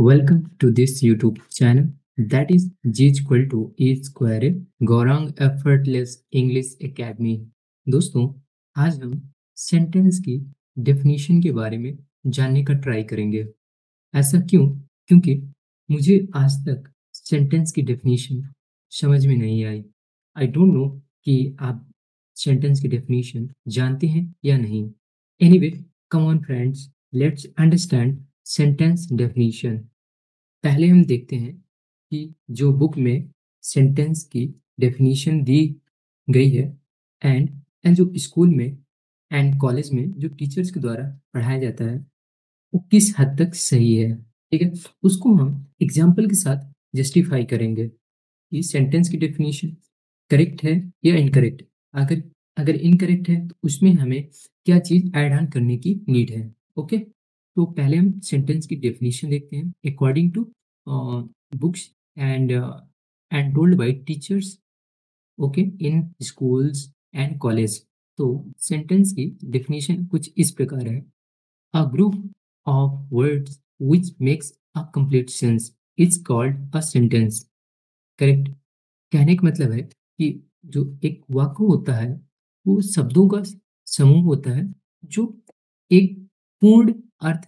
Welcome to this YouTube channel that is G equal to E square Gaurang effortless English academy. दोस्तों, आज हम sentence की definition के बारे में जानने का ट्राई करेंगे। ऐसा क्यों? क्योंकि मुझे आज तक सेंटेंस की डेफिनेशन समझ में नहीं आई। आई डोंट नो कि आप सेंटेंस की डेफिनेशन जानते हैं या नहीं। Anyway, come on friends, let's understand sentence definition. पहले हम देखते हैं कि जो बुक में सेंटेंस की डेफिनेशन दी गई है एंड एंड जो स्कूल में एंड कॉलेज में जो टीचर्स के द्वारा पढ़ाया जाता है वो किस हद तक सही है। ठीक है, उसको हम एग्जाम्पल के साथ जस्टिफाई करेंगे कि सेंटेंस की डेफिनेशन करेक्ट है या इनकरेक्ट। अगर अगर इनकरेक्ट है तो उसमें हमें क्या चीज़ ऐड ऑन करने की नीड है। ओके, तो पहले हम सेंटेंस की डेफिनेशन देखते हैं according to books and and told by teachers, okay, in schools and college. तो सेंटेंस की डेफिनेशन कुछ इस प्रकार है: a group of words which makes a complete sense is called a sentence। Correct. कहने का मतलब है कि जो एक वाक्य होता है वो शब्दों का समूह होता है जो एक पूर्ण अर्थ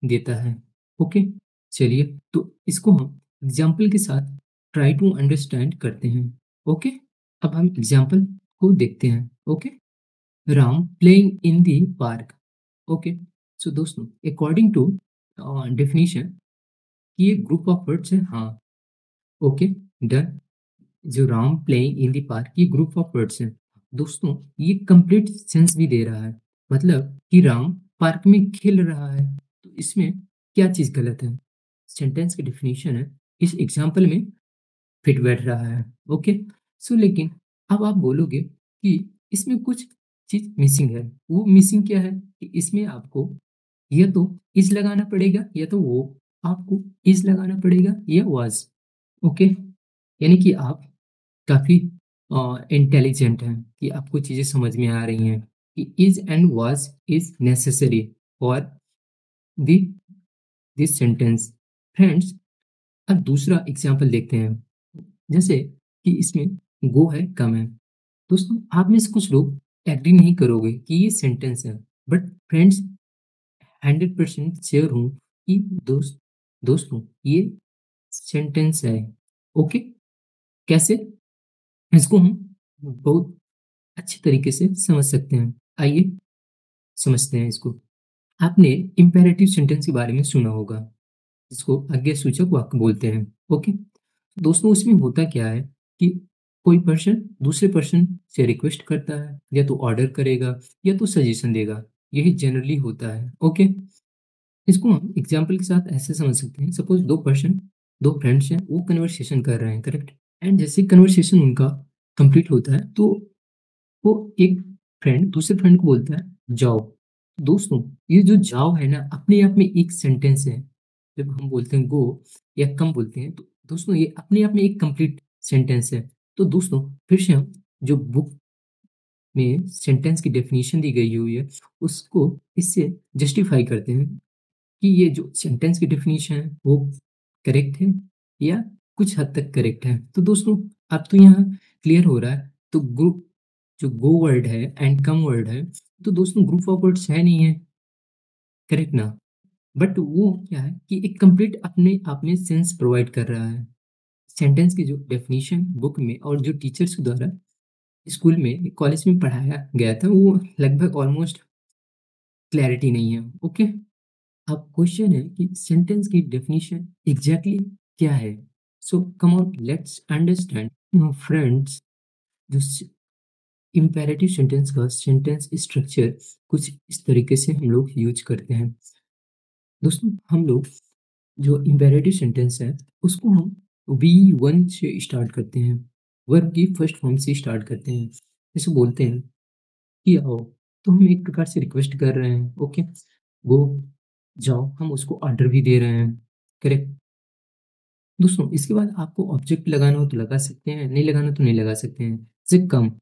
देता है। ओके, चलिए तो इसको हम एग्जाम्पल के साथ ट्राई टू अंडरस्टैंड करते हैं। ओके, अब हम एग्जाम्पल को देखते हैं। Okay, Ram playing in the park. Okay, so दोस्तों, अकॉर्डिंग टू डेफिनेशन ये ग्रुप ऑफ वर्ड्स है। हाँ, ओके, डन। जो Ram playing in the park ये ग्रुप ऑफ वर्ड्स हैं। दोस्तों, ये कंप्लीट सेंस भी दे रहा है, मतलब कि राम पार्क में खेल रहा है। तो इसमें क्या चीज़ गलत है? सेंटेंस की डेफिनेशन है इस एग्जाम्पल में फिट बैठ रहा है। ओके, सो लेकिन अब आप बोलोगे कि इसमें कुछ चीज़ मिसिंग है। वो मिसिंग क्या है कि इसमें आपको या तो इज़ लगाना पड़ेगा या तो वो आपको इज़ लगाना पड़ेगा या वाज़। ओके, यानी कि आप काफ़ी इंटेलिजेंट हैं कि आपको चीज़ें समझ में आ रही हैं कि is and was is necessary for the this sentence. Friends, अब दूसरा एग्जाम्पल देखते हैं। जैसे कि इसमें गो है, कम है। दोस्तों, आप में से कुछ लोग एग्री नहीं करोगे कि ये सेंटेंस है, बट फ्रेंड्स 100% श्योर हूँ कि दोस्तों ये सेंटेंस है। ओके, कैसे? इसको हम बहुत अच्छी तरीके से समझ सकते हैं। आइए समझते हैं इसको। आपने इम्पेरेटिव सेंटेंस के बारे में सुना होगा, जिसको आज्ञा सूचक वाक्य बोलते हैं। ओके, दोस्तों उसमें होता क्या है कि कोई पर्सन दूसरे पर्सन से रिक्वेस्ट करता है, या तो ऑर्डर करेगा या तो सजेशन देगा। यही जनरली होता है। ओके, इसको हम एग्जाम्पल के साथ ऐसे समझ सकते हैं। सपोज दो फ्रेंड्स हैं, वो कन्वर्सेशन कर रहे हैं, करेक्ट। एंड जैसे कन्वर्सेशन उनका कंप्लीट होता है तो वो एक फ्रेंड दूसरे फ्रेंड को बोलता है जाओ। दोस्तों, ये जो जाओ है ना, अपने आप में एक सेंटेंस है। जब हम बोलते हैं गो या कम बोलते हैं तो दोस्तों ये अपने आप में एक कंप्लीट सेंटेंस है। तो दोस्तों, फिर से हम जो बुक में सेंटेंस की डेफिनेशन दी गई हुई है उसको इससे जस्टिफाई करते हैं कि ये जो सेंटेंस की डेफिनेशन है वो करेक्ट है या कुछ हद तक करेक्ट है। तो दोस्तों, अब तो यहाँ क्लियर हो रहा है। तो ग्रुप जो गो वर्ड है एंड कम वर्ड है, तो दोस्तों ग्रुप ऑफ वर्ड्स है नहीं है, करेक्ट ना? बट वो क्या है कि एक कंप्लीट अपने आप में सेंस प्रोवाइड कर रहा है। सेंटेंस की जो डेफिनेशन बुक में और जो टीचर्स के द्वारा स्कूल में कॉलेज में पढ़ाया गया था वो लगभग ऑलमोस्ट क्लैरिटी नहीं है। ओके, अब क्वेश्चन है कि सेंटेंस की डेफिनेशन एग्जैक्टली क्या है। So come on, let's understand. Friends, जो इम्पेरेटिव सेंटेंस का सेंटेंस स्ट्रक्चर कुछ इस तरीके से हम लोग यूज करते हैं। दोस्तों, हम लोग जो इम्पेरेटिव सेंटेंस है उसको हम वी वन से स्टार्ट करते हैं, वर्ब की फर्स्ट फॉर्म से स्टार्ट करते हैं। जैसे बोलते हैं कि आओ, तो हम एक प्रकार से रिक्वेस्ट कर रहे हैं। ओके, गो, जाओ, हम उसको ऑर्डर भी दे रहे हैं, करेक्ट। दोस्तों, इसके बाद आपको ऑब्जेक्ट लगाना हो तो लगा सकते हैं, नहीं लगाना तो नहीं लगा सकते हैं। जैसे कम,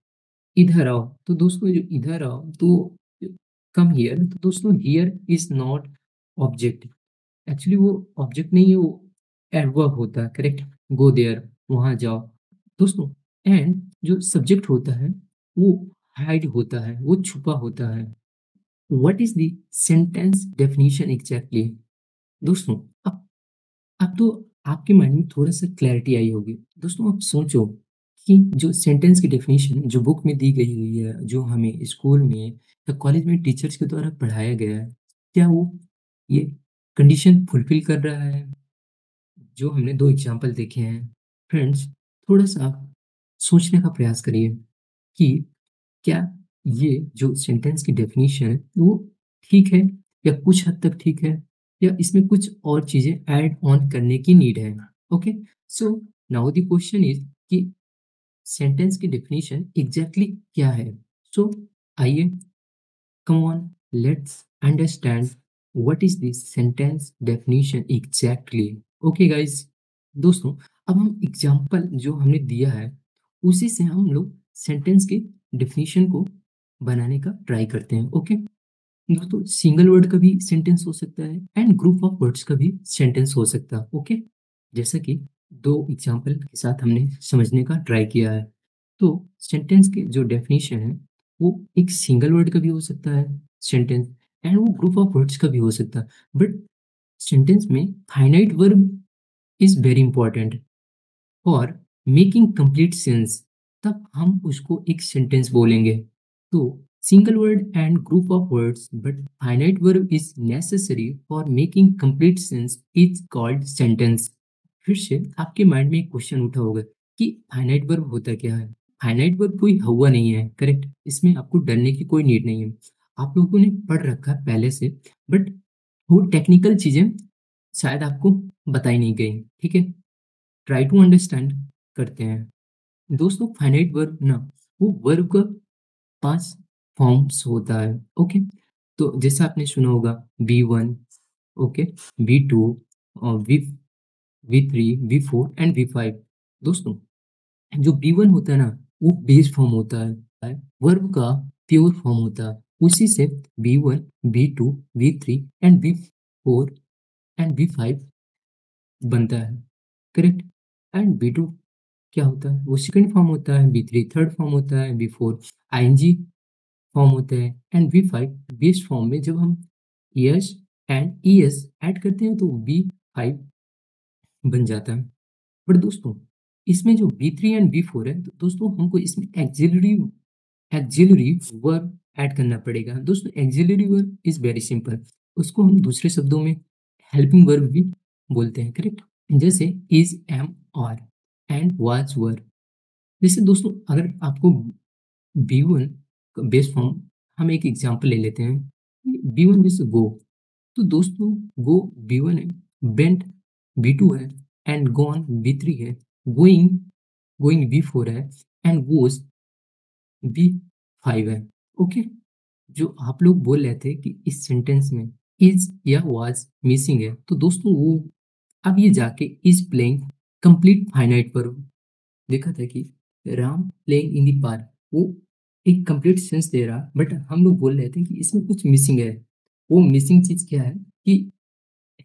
इधर आओ, तो दोस्तों जो इधर आओ तो कम हियर, तो दोस्तों here is not object. Actually वो ऑब्जेक्ट नहीं है, वो एडवर्ब होता है, करेक्ट। गो देयर, वहाँ जाओ। दोस्तों, एंड जो सब्जेक्ट होता है वो हाइड होता है, वो छुपा होता है। What is the sentence definition exactly? दोस्तों, अब तो आपके माइंड में थोड़ा सा क्लैरिटी आई होगी। दोस्तों, आप सोचो कि जो सेंटेंस की डेफिनेशन जो बुक में दी गई हुई है, जो हमें स्कूल में या कॉलेज में टीचर्स के द्वारा पढ़ाया गया है, क्या वो ये कंडीशन फुलफिल कर रहा है? जो हमने दो एग्जाम्पल देखे हैं, फ्रेंड्स, थोड़ा सा आप सोचने का प्रयास करिए कि क्या ये जो सेंटेंस की डेफिनेशन है वो ठीक है, या कुछ हद तक ठीक है, या इसमें कुछ और चीजें ऐड ऑन करने की नीड है। Okay, so now the question is कि सेंटेंस की डेफिनेशन एग्जैक्टली क्या है। सो आइए, come on, let's understand what is this sentence definition exactly. Okay guys, दोस्तों, अब हम एग्जाम्पल जो हमने दिया है उसी से हम लोग सेंटेंस के डेफिनेशन को बनाने का ट्राई करते हैं। ओके दोस्तों, सिंगल वर्ड का भी सेंटेंस हो सकता है एंड ग्रुप ऑफ वर्ड्स का भी सेंटेंस हो सकता है। ओके, जैसा कि दो एग्जाम्पल के साथ हमने समझने का ट्राई किया है। तो सेंटेंस के जो डेफिनेशन है वो एक सिंगल वर्ड का भी हो सकता है सेंटेंस, एंड वो ग्रुप ऑफ वर्ड्स का भी हो सकता है। बट सेंटेंस में finite verb is very important और मेकिंग कंप्लीट सेंस, तब हम उसको एक सेंटेंस बोलेंगे। तो single word and group of words but finite verb is necessary for making complete sense is called sentence. फिर से आपके माइंड में एक क्वेश्चन उठा होगा कि फाइनाइट वर्ब होता क्या है। फाइनाइट वर्ब कोई हवा नहीं है, करेक्ट। इसमें आपको डरने की कोई नीड नहीं है, आप लोगों ने पढ़ रखा है पहले से। बट वो टेक्निकल चीजें शायद आपको बताई नहीं गई, ठीक है। ट्राई टू अंडरस्टैंड करते हैं। दोस्तों, फाइनाइट वर्ब ना, वो वर्ब का 5 फॉर्म्स होता है। ओके, तो जैसा आपने सुना होगा V1, ओके, V2 और V3, V4 एंड V5। दोस्तों, जो V1 होता है ना, वो बेस फॉर्म होता है, वर्ब का प्योर फॉर्म होता है। उसी से V1, V2, V3 and V4 and V5 बनता है, करेक्ट। एंड V2 क्या होता है, वो सेकंड फॉर्म होता है। V3 थर्ड फॉर्म होता है। V4 आईएनजी फॉर्म होते हैं। एंड V5 बेस फॉर्म में जब हम यस एंड ईएस ऐड करते हैं तो V5 बन जाता है। बट दोस्तों, इसमें जो V3 एंड V4 है, तो दोस्तों हमको इसमें एक्सिलरी वर्ब ऐड करना पड़ेगा। दोस्तों, axillary verb is very simple, उसको हम दूसरे शब्दों में हेल्पिंग वर्ब भी बोलते हैं, करेक्ट। जैसे is, am, are and was were. जैसे दोस्तों, अगर आपको B1 का बेस फॉर्म, हम एक एग्जांपल ले लेते हैं। B1 जैसे गो, तो दोस्तों गो B1 है, बेंट B2 है एंड गॉन B3 है, गोइंग गोइंग B4 है एंड गोज B5 है। ओके, जो आप लोग बोल रहे थे कि इस सेंटेंस में इज या वाज मिसिंग है, तो दोस्तों वो अब ये जाके इज प्लेइंग कंप्लीट फाइनाइट पर देखा था कि Ram playing in the park, वो एक कंप्लीट सेंस दे रहा। बट हम लोग बोल रहे थे कि इसमें कुछ मिसिंग है। वो मिसिंग चीज क्या है कि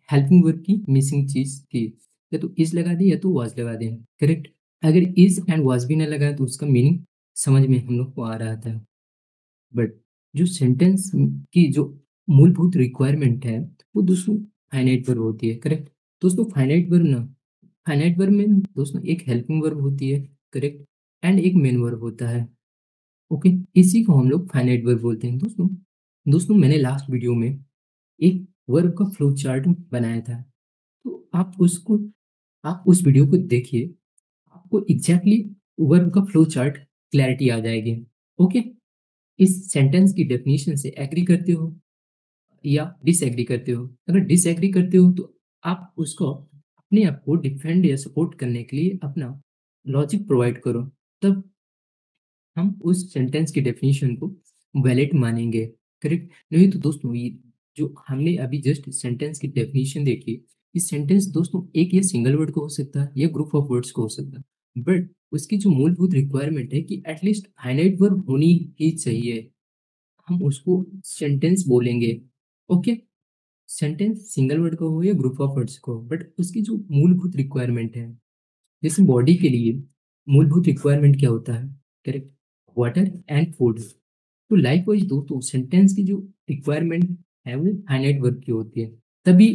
हेल्पिंग वर्ब की मिसिंग चीज थी। या तो इज लगा दें या तो वाज लगा दें, करेक्ट। अगर इज एंड वाज भी ना लगाए तो उसका मीनिंग समझ में हम लोग को आ रहा था। बट जो सेंटेंस की जो मूलभूत रिक्वायरमेंट है वो दोस्तों फाइनाइट वर्ब होती है, करेक्ट। दोस्तों, फाइनाइट वर्ब ना, फाइनाइट वर्ब में दोस्तों एक हेल्पिंग वर्ब होती है, करेक्ट, एंड एक मेन वर्ब होता है। ओके, इसी को हम लोग फाइनाइट वर्ब बोलते हैं। दोस्तों, मैंने लास्ट वीडियो में एक वर्ब का फ्लो चार्ट बनाया था, तो आप उस वीडियो को देखिए, आपको एग्जैक्टली वर्ब का फ्लो चार्ट क्लैरिटी आ जाएगी। ओके, इस सेंटेंस की डेफिनेशन से एग्री करते हो या डिसएग्री करते हो? अगर डिसएग्री करते हो तो आप उसको अपने आप को डिफेंड या सपोर्ट करने के लिए अपना लॉजिक प्रोवाइड करो, तब हम उस सेंटेंस की डेफिनेशन को वैलिड मानेंगे, करेक्ट। नहीं तो दोस्तों, ये जो हमने अभी जस्ट सेंटेंस की डेफिनेशन देखी, इस सेंटेंस दोस्तों एक या सिंगल वर्ड को हो सकता है या ग्रुप ऑफ वर्ड्स को हो सकता है। बट उसकी जो मूलभूत रिक्वायरमेंट है कि एटलीस्ट फाइनाइट वर्ब होनी ही चाहिए, हम उसको सेंटेंस बोलेंगे। ओके, सेंटेंस सिंगल वर्ड का हो या ग्रुप ऑफ वर्ड्स का हो, बट उसकी जो मूलभूत रिक्वायरमेंट है, जैसे बॉडी के लिए मूलभूत रिक्वायरमेंट क्या होता है? Correct, water and food. तो लाइकवाइज दोस्तों सेंटेंस की जो रिक्वायरमेंट है वो फाइनाइट वर्ब की होती है, तभी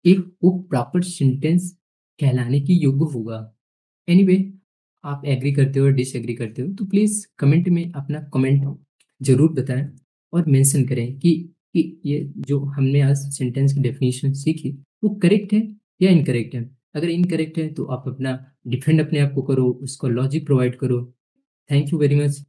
एक वो प्रॉपर सेंटेंस कहलाने की योग्य होगा। एनीवे, आप एग्री करते हो डिसएग्री करते हो तो प्लीज कमेंट में अपना कमेंट जरूर बताएं और मेंशन करें कि ये जो हमने आज सेंटेंस की डेफिनेशन सीखी वो करेक्ट है या इनकरेक्ट है। अगर इनकरेक्ट है तो आप अपना डिफेंड अपने आप को करो, उसको लॉजिक प्रोवाइड करो। Thank you very much.